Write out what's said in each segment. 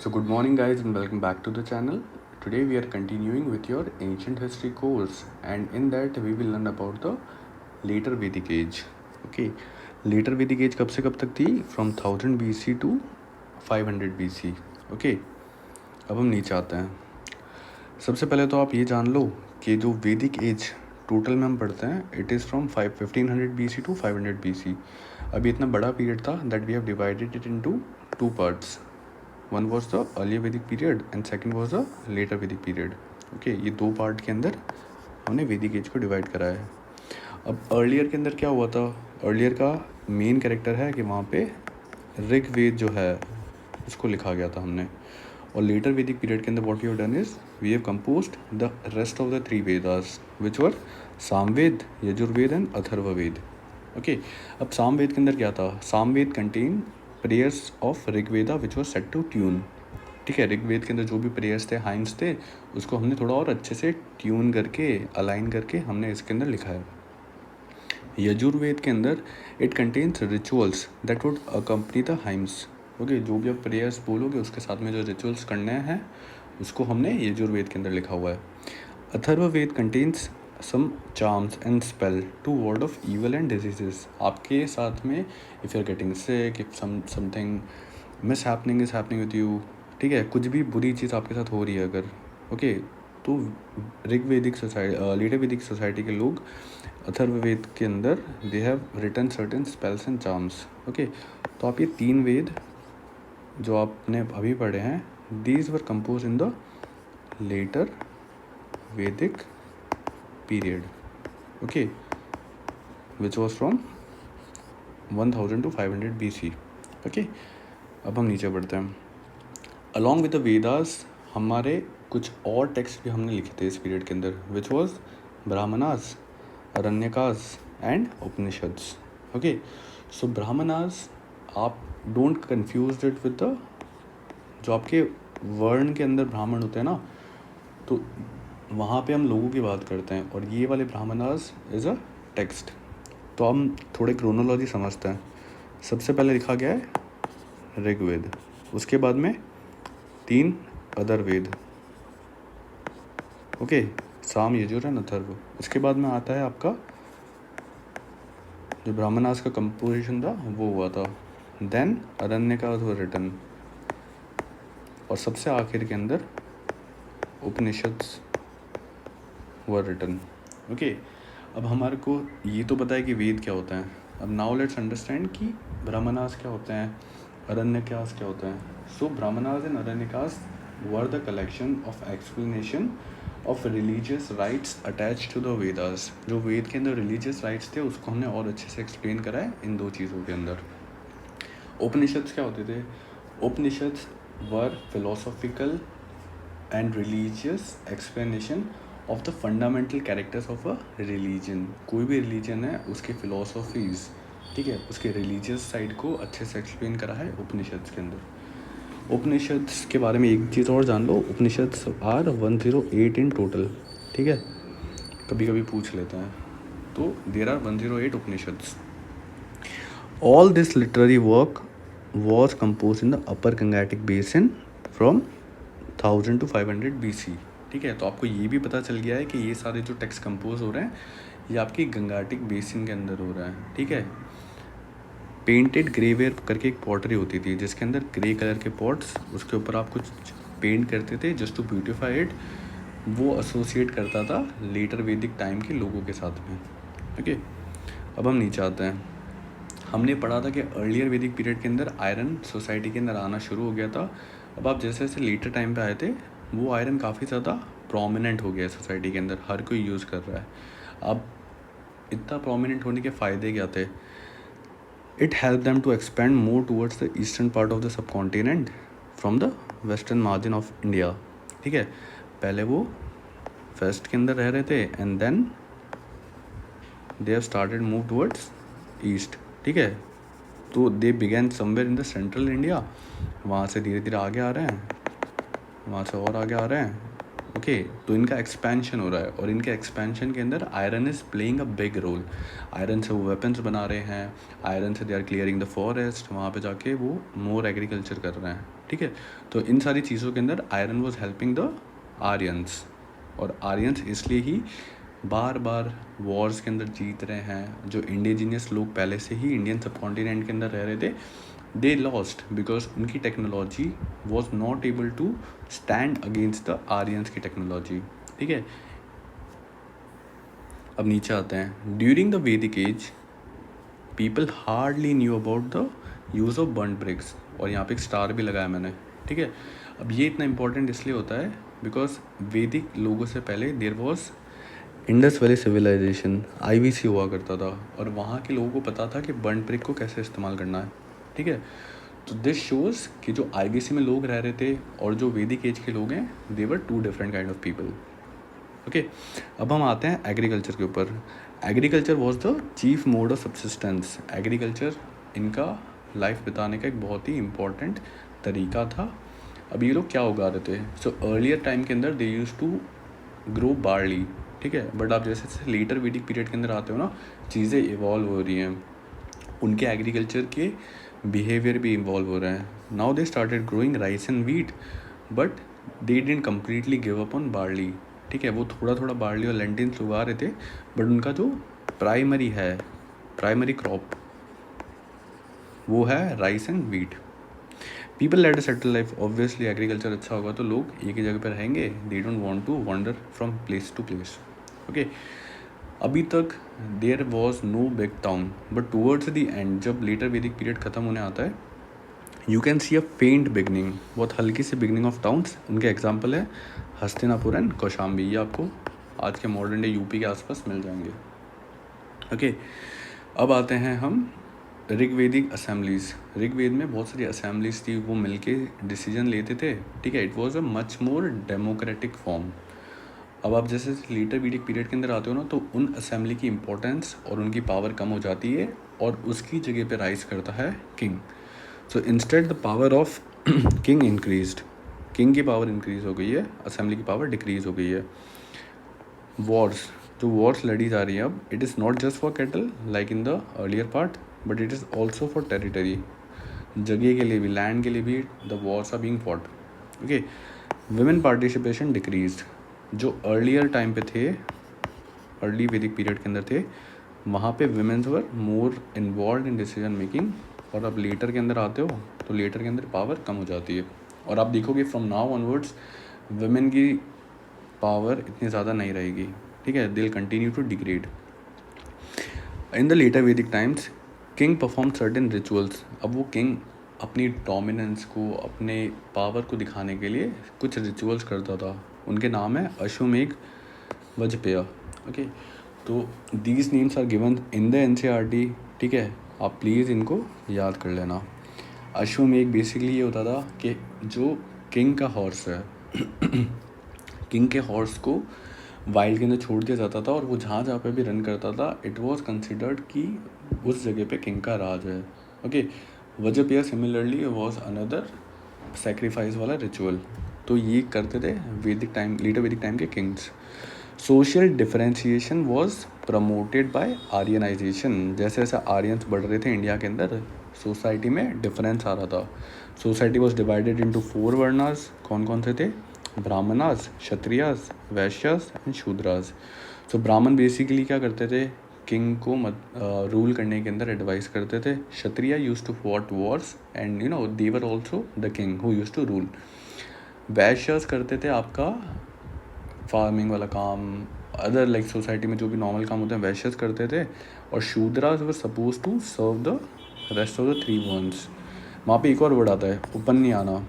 So good morning guys and welcome back to the channel. Today we are continuing with your ancient history course, and in that we will learn about the later Vedic age. Okay, later Vedic age कब से कब तक थी? From 1000 BC to 500 BC. Okay, अब हम नीचे आते हैं. सबसे पहले तो आप ये जान लो कि जो वैदिक एज टोटल में हम पढ़ते हैं it is from 1500 BC to 500 BC. अभी इतना बड़ा पीरियड था that we have divided it into two parts. One was the earlier Vedic period and second was the later Vedic period. Okay, ये दो पार्ट के अंदर हमने वैदिक एज को डिवाइड करा है. अब अर्लियर के अंदर क्या हुआ था? अर्लियर का मेन कैरेक्टर है कि वहाँ पे ऋग्वेद जो है उसको लिखा गया था हमने. और लेटर वैदिक पीरियड के अंदर what we have done is we have composed the rest of the three Vedas which were Samaveda, Yajurveda and Atharvaveda. Okay, अब सामवेद के अंदर क्या था? Samaveda contain prayers of Rigveda which was set to tune. ठीक है, ऋग्वेद के अंदर जो भी प्रेयर्स थे, हाइम्स थे, उसको हमने थोड़ा और अच्छे से ट्यून करके अलाइन करके हमने इसके अंदर लिखा है. यजुर्वेद के अंदर it contains rituals that would accompany the hymns. Okay, जो भी आप प्रेयर्स बोलोगे उसके साथ में जो रिचुअल्स करने हैं उसको हमने यजुर्वेद के अंदर लिखा हुआ है. Atharvaveda contains some charms and spell to ward off evil and diseases. आपके साथ में if you are getting sick, if something miss happening is happening with you, ठीक है, कुछ भी बुरी चीज़ आपके साथ हो रही है अगर, ओके, तो Rigvedic society, later Vedic society के लोग अथर्ववेद के अंदर they have written certain spells and charms. Okay, तो आप ये तीन वेद जो आपने अभी पढ़े हैं these were compose in the later Vedic period, okay, which was from 1000 to 500 BC. okay, अब हम नीचे बढ़ते हैं. along with the Vedas हमारे कुछ और टेक्स्ट भी हमने लिखे थे इस पीरियड के अंदर which was Brahmanas, Aranyakas and Upanishads. Okay, so Brahmanas आप don't confuse it with the जो आपके वर्ण के अंदर ब्राह्मण होते हैं ना, तो वहाँ पे हम लोगों की बात करते हैं, और ये वाले ब्राह्मणास इज़ अ टेक्स्ट. तो हम थोड़े क्रोनोलॉजी समझते हैं. सबसे पहले लिखा गया है ऋग्वेद, उसके बाद में तीन अदर वेद, ओके, साम, यजुर एंड अथर्व. उसके बाद में आता है आपका जो ब्राह्मणास का कंपोजिशन था वो हुआ था. देन अरण्यकास वाज रिटन, और सबसे आखिर के अंदर उपनिषद्स वर रिटन. ओके, अब हमारे को ये तो पता है कि वेद क्या होता है. अब नाउ लेट्स अंडरस्टैंड कि ब्राह्मणास क्या होते हैं, अरण्यकास क्या होते हैं. So Brahmanas and Aranyakas were the collection of explanation of religious rites attach to the Vedas. जो वेद के अंदर रिलीजियस राइट्स थे उसको हमने और अच्छे से एक्सप्लेन करा है इन दो चीज़ों के अंदर. उपनिषद्स क्या होते थे? Upanishads were philosophical and religious explanation of the fundamental characters of a religion. कोई भी रिलीजन है उसके फिलोसॉफीज़, ठीक है, उसके रिलीजियस साइड को अच्छे से एक्सप्लेन करा है उपनिषद्स के अंदर. उपनिषद्स के बारे में एक चीज़ और जान लो, उपनिषद्स आर 108 इन टोटल. ठीक है, कभी कभी पूछ लेते हैं, तो there are 108 Upanishads. All this literary work was compose in the upper Gangetic basin from 1000 to 500 BC. ठीक है, तो आपको ये भी पता चल गया है कि ये सारे जो टेक्स्ट कंपोज हो रहे हैं ये आपकी गंगाटिक बेसिन के अंदर हो रहा है. ठीक है, पेंटेड ग्रेवेयर करके एक पॉटरी होती थी जिसके अंदर ग्रे कलर के पॉट्स, उसके ऊपर आप कुछ पेंट करते थे जस्ट टू ब्यूटिफाई इट. वो एसोसिएट करता था लेटर वैदिक टाइम के लोगों के साथ में. ओके, अब हम नीचे आते हैं. हमने पढ़ा था कि अर्लियर वैदिक पीरियड के अंदर आयरन सोसाइटी के अंदर आना शुरू हो गया था. अब आप जैसे जैसे लेटर टाइम पे आए थे वो आयरन काफ़ी ज़्यादा प्रोमिनेंट हो गया है सोसाइटी के अंदर, हर कोई यूज़ कर रहा है. अब इतना प्रोमिनेंट होने के फ़ायदे क्या थे? It help them to expand more towards the eastern part of the subcontinent from the western margin of India. ठीक है, पहले वो वेस्ट के अंदर रह रहे थे and then they have started move towards east. ठीक है, तो they began somewhere in the central India, वहाँ से धीरे धीरे आगे आ रहे हैं, वहाँ से और आगे आ रहे हैं. ओके, तो इनका एक्सपेंशन हो रहा है, और इनके एक्सपेंशन के अंदर iron is playing a big role. Iron से वो वेपन्स बना रहे हैं, आयरन से they are clearing the forest, वहाँ पे जाके वो मोर एग्रीकल्चर कर रहे हैं. ठीक है। तो इन सारी चीज़ों के अंदर iron was helping the Aryans, और आर्यंस इसलिए ही बार बार वॉर्स के अंदर जीत रहे हैं। जो इंडिजिनियस लोग पहले से ही इंडियन सब कॉन्टिनेंट के अंदर रह रहे थे, दे लॉस्ट बिकॉज उनकी technology was not able to stand against the Aryans की टेक्नोलॉजी, ठीक है। अब नीचे आते हैं। During the Vedic age people hardly knew about the use of burn bricks, और यहाँ पे एक स्टार भी लगाया मैंने, ठीक है। अब ये इतना इंपॉर्टेंट इसलिए होता है बिकॉज वैदिक लोगों से पहले there was Indus valley civilization, IVC हुआ करता था, और वहाँ के लोगों को पता था कि बर्न ब्रिक को कैसे इस्तेमाल करना है, ठीक है। तो दिस शोज़ कि जो IVC में लोग रह रहे थे और जो वैदिक एज के लोग हैं, they were two different kind of people, okay. अब हम आते हैं एग्रीकल्चर के ऊपर। Agriculture was the chief mode of subsistence. Agriculture इनका लाइफ बिताने का एक बहुत ही इम्पॉर्टेंट तरीका था। अब ये लोग क्या उगा रहे थे? सो अर्लियर टाइम के अंदर दे यूज टू ग्रो बार्ली, ठीक है। बट आप जैसे जैसे लेटर वैदिक पीरियड के अंदर आते हो ना, चीज़ें इवॉल्व हो रही हैं, उनके एग्रीकल्चर के बिहेवियर भी इवॉल्व हो रहे हैं। Now they started growing rice and wheat, but they didn't completely give up on barley, ठीक है। वो थोड़ा थोड़ा बार्ली और लेंटिल्स उगा रहे थे, बट उनका जो प्राइमरी क्रॉप वो है rice and wheat. People led a settle life, obviously agriculture अच्छा होगा तो लोग एक ही जगह पर रहेंगे, they don't want to wander from place to place, okay. अभी तक there was no big town, but towards the end जब लेटर वैदिक पीरियड ख़त्म होने आता है, यू कैन सी अ फेंट बिगनिंग, बहुत हल्की सी बिगनिंग ऑफ टाउन्स। उनके एग्जाम्पल है हस्तिनापुर एंड कौशाम्बी, ये आपको आज के मॉडर्न डे यूपी के आसपास मिल जाएंगे, ओके। अब आते हैं हम ऋग्वेदिक असेंबलीज। ऋग्वेद में बहुत सारी असेंबलीज थी, वो मिलके डिसीजन लेते थे, ठीक है। It was a much more democratic form. अब आप जैसे लेटर वैदिक पीरियड के अंदर आते हो ना, तो उन असेंबली की इंपॉर्टेंस और उनकी पावर कम हो जाती है, और उसकी जगह पे राइज करता है king. So instead the power of king increased, king की पावर इंक्रीज हो गई है, असेंबली की पावर डिक्रीज हो गई है। वॉर्स, जो वॉर्स लड़ी जा रही है अब, it is not just for cattle like in the earlier part, but it is also for territory, जगह के लिए भी, लैंड के लिए भी the wars are being fought, okay. Women participation decrease, जो अर्लियर टाइम पे थे, अर्ली वैदिक पीरियड के अंदर थे, वहाँ पे women's were more involve in decision making, और अब लेटर के अंदर आते हो तो लेटर के अंदर पावर कम हो जाती है, और आप देखोगे फ्रॉम नाउ ऑनवर्ड्स विमेन की पावर इतनी ज़्यादा नहीं रहेगी, ठीक है। They will continue to degrade. In the later Vedic times king perform certain rituals. अब वो किंग अपनी डोमिनेंस को, अपने पावर को दिखाने के लिए कुछ रिचुअल्स करता था, उनके नाम है अश्वमेघ, वजपेय, ओके। तो these names are given in the NCERT, ठीक है। आप प्लीज़ इनको याद कर लेना। अश्वमेघ बेसिकली ये होता था कि जो किंग का हॉर्स है किंग के हॉर्स को वाइल्ड के अंदर छोड़ दिया जाता था, और वो जहाँ जहाँ पे भी रन करता था, इट वॉज कंसिडर्ड कि उस जगह पे किंग का राज है, okay. Vajapeya similarly was another sacrifice वाला रिचुअल। तो ये करते थे Vedic time, later Vedic time के kings. Social differentiation was promoted by Aryanization. जैसे जैसे आर्यंस बढ़ रहे थे इंडिया के अंदर, सोसाइटी में डिफरेंस आ रहा था। Society was divided into 4 varnas. कौन कौन से थे? ब्राह्मणास, क्षत्रियास, वैश्यास एंड शूद्रास। सो ब्राह्मण बेसिकली क्या करते थे? किंग को रूल करने के अंदर एडवाइस करते थे। Kshatriya used to fought wars and they were also the king who used to rule. Vaishyas करते थे आपका फार्मिंग वाला काम, अदर लाइक सोसाइटी में जो भी नॉर्मल काम होते हैं वैश्यास करते थे। और Shudras were suppose to serve the rest of the 3 varnas. वहाँ पे एक और वर्ड आता है Upanayana.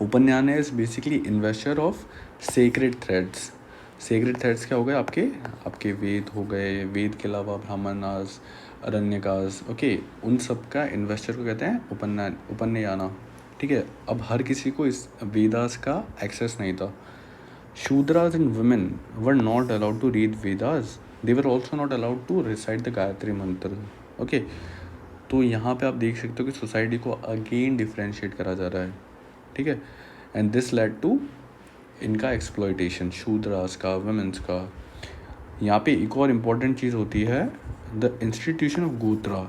Upanayan is basically investor of sacred threads. Sacred threads क्या हो गए? आपके वेद हो गए, वेद के अलावा ब्राह्मणास, अरण्यकास, ओके, उन सब का इन्वेस्टर को कहते हैं उपन्याना, ठीक है। अब हर किसी को इस वेदास का एक्सेस नहीं था। Shudras and women were not allowed to read Vedas, they were also not allowed to recite the Gayatri mantra, okay. तो यहाँ पे आप देख सकते हो कि सोसाइटी को अगेन डिफ्रेंशिएट करा जा रहा है, ठीक है। एंड दिस लेड टू इनका एक्सप्लॉयटेशन, शूद्रास का, वुमेन्स का। यहाँ पे एक और इम्पॉर्टेंट चीज़ होती है द इंस्टीट्यूशन ऑफ गोत्रा।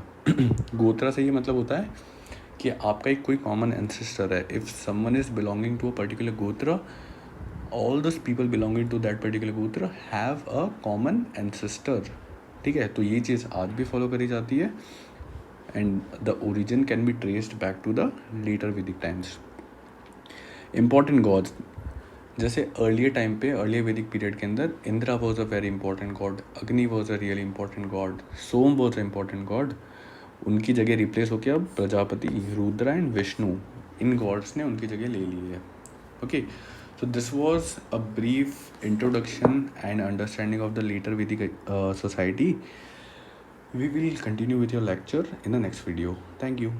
गोत्रा से ये मतलब होता है कि आपका एक कोई कॉमन एंसेस्टर है. If someone is belonging to a particular gotra, all those people belonging to that particular गोत्र have a common ancestor. ठीक है, तो ये चीज़ आज भी फॉलो करी जाती है. And the origin can be traced back to the later Vedic times. Important gods, जैसे अर्लियर टाइम पे, अर्लियर वैदिक पीरियड के अंदर Indra was a very important god, Agni was a really important god, Soma was a important god. उनकी जगह replace होकर अब Prajapati, Rudra and Vishnu, इन gods ने उनकी जगह ले ली है. Okay, so this was a brief introduction and understanding of the later Vedic society. We will continue with your lecture in the next video. Thank you.